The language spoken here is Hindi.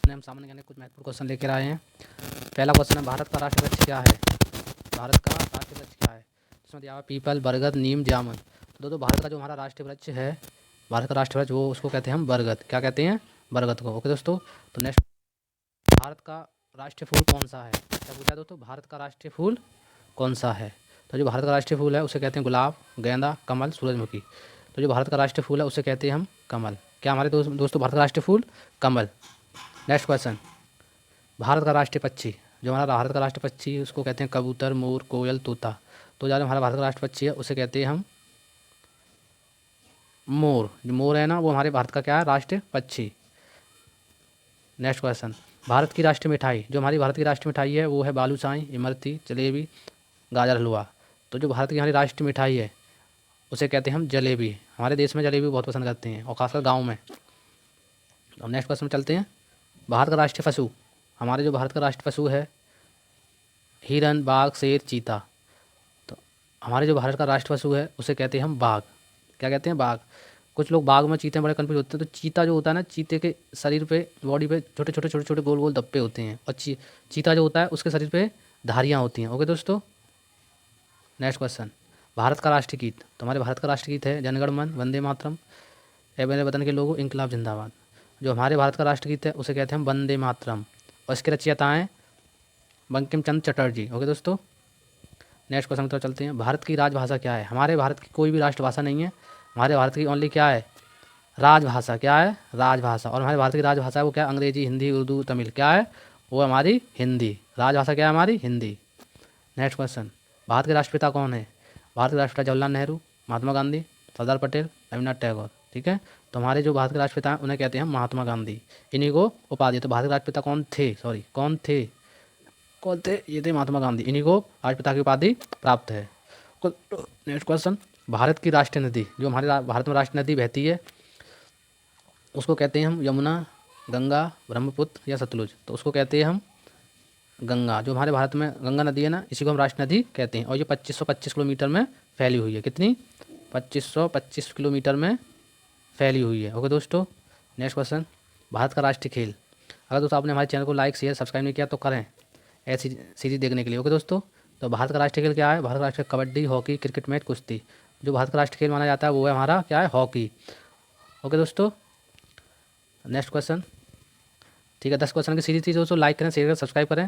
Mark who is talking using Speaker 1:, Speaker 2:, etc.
Speaker 1: अपने हम सामने यानी कुछ महत्वपूर्ण क्वेश्चन लेकर आए हैं। पहला क्वेश्चन है, भारत का राष्ट्रीय वृक्ष क्या है? भारत का राष्ट्रीय वृक्ष क्या है? इसमें दिया हुआ पीपल, बरगद, नीम, जामुन। तो दोस्तों भारत का जो हमारा राष्ट्रीय वृक्ष है, भारत का राष्ट्रीय वृक्ष वो उसको कहते हैं हम बरगद। क्या कहते हैं? बरगद को। ओके दोस्तों। तो नेक्स्ट, भारत का राष्ट्रीय फूल कौन सा है? क्या पूछा है दोस्तों? भारत का राष्ट्रीय फूल कौन सा है? तो जो भारत का राष्ट्रीय फूल है उसे कहते हैं गुलाब, गेंदा, कमल, सूरजमुखी। तो जो भारत का राष्ट्रीय फूल है उसे कहते हैं हम कमल। क्या हमारे दोस्तों भारत का राष्ट्रीय फूल कमल। नेक्स्ट क्वेश्चन, भारत का राष्ट्रीय पक्षी, जो हमारा भारत का राष्ट्रीय पक्षी है उसको कहते हैं कबूतर, मोर, कोयल, तोता। तो जो हमारा भारत का राष्ट्रीय पक्षी है उसे कहते हैं हम मोर। जो मोर है ना वो हमारे भारत का क्या है? राष्ट्रीय पक्षी। नेक्स्ट क्वेश्चन, भारत की राष्ट्रीय मिठाई, जो हमारी भारत की राष्ट्रीय मिठाई है वो है बालूशाही, इमरती, जलेबी, गाजर हलवा। तो जो भारत की हमारी राष्ट्रीय मिठाई है उसे कहते हैं हम जलेबी। हमारे देश में जलेबी बहुत पसंद करते हैं और खासकर गाँव में। अब नेक्स्ट क्वेश्चन में चलते हैं, भारत का राष्ट्रीय पशु, हमारे जो भारत का राष्ट्रीय पशु है हिरन, बाघ, शेर, चीता। तो हमारे जो भारत का राष्ट्रीय पशु है उसे कहते हैं हम बाघ। क्या कहते हैं? बाघ। कुछ लोग बाघ में चीते में बड़े कन्फ्यूज होते हैं। तो चीता जो होता है ना, चीते के शरीर पे, बॉडी पे छोटे छोटे छोटे छोटे गोल गोल धब्बे होते हैं, और चीता जो होता है उसके शरीर पे धारियाँ होती हैं। ओके दोस्तों। नेक्स्ट क्वेश्चन, भारत का राष्ट्रीय गीत, तो हमारे भारत का राष्ट्रीय गीत है जनगण मन, वंदे मातरम, ए मेरे वतन के लोगों, इनकलाब जिंदाबाद। जो हमारे भारत का राष्ट्रीय गीत है उसे कहते हैं हम वंदे मातरम, और इसके रचयिता हैं बंकिम चंद्र चटर्जी। ओके दोस्तों। नेक्स्ट क्वेश्चन की तरफ चलते हैं, भारत की राजभाषा क्या है? हमारे भारत की कोई भी राष्ट्रभाषा नहीं है, हमारे भारत की ओनली क्या है? राजभाषा। क्या है? राजभाषा। और हमारे भारत की राजभाषा है वो क्या? अंग्रेजी, हिंदी, उर्दू, तमिल। क्या है? वो हमारी हिंदी। राजभाषा क्या है? हमारी हिंदी। नेक्स्ट क्वेश्चन, भारत के राष्ट्रपिता कौन है? भारत के राष्ट्रपिता जवाहरलाल नेहरू, महात्मा गांधी, सरदार पटेल, रविन्द्रनाथ टैगोर। ठीक है। तो हमारे जो भारत के राष्ट्रपिता हैं उन्हें कहते हैं महात्मा गांधी, इन्हीं को उपाधि। तो भारत के राष्ट्रपिता कौन थे? कौन थे? ये थे महात्मा गांधी, इन्हीं को राष्ट्रपिता की उपाधि प्राप्त है। नेक्स्ट क्वेश्चन, भारत की राष्ट्रीय नदी, जो हमारे भारत में राष्ट्रीय नदी बहती है उसको कहते हैं हम यमुना, गंगा, ब्रह्मपुत्र या सतलुज। तो उसको कहते हैं हम गंगा। जो हमारे भारत में गंगा नदी है ना, इसी को हम राष्ट्रीय नदी कहते हैं। और ये 2525 किलोमीटर में फैली हुई है। कितनी? 2525 किलोमीटर में फैली हुई है। ओके दोस्तों। नेक्स्ट क्वेश्चन, भारत का राष्ट्रीय खेल। अगर दोस्तों आपने हमारे चैनल को लाइक, शेयर, सब्सक्राइब नहीं किया तो करें ऐसी सीरीज देखने के लिए। ओके दोस्तों। तो भारत का राष्ट्रीय खेल क्या है? भारत का राष्ट्रीय कबड्डी, हॉकी, क्रिकेट, मैच, कुश्ती। जो भारत का राष्ट्रीय खेल माना जाता है वो है हमारा क्या है? हॉकी। ओके दोस्तों। Next question. ठीक है, 10 क्वेश्चन की सीरीज थी दोस्तों। लाइक करें, शेयर करें, सब्सक्राइब करें।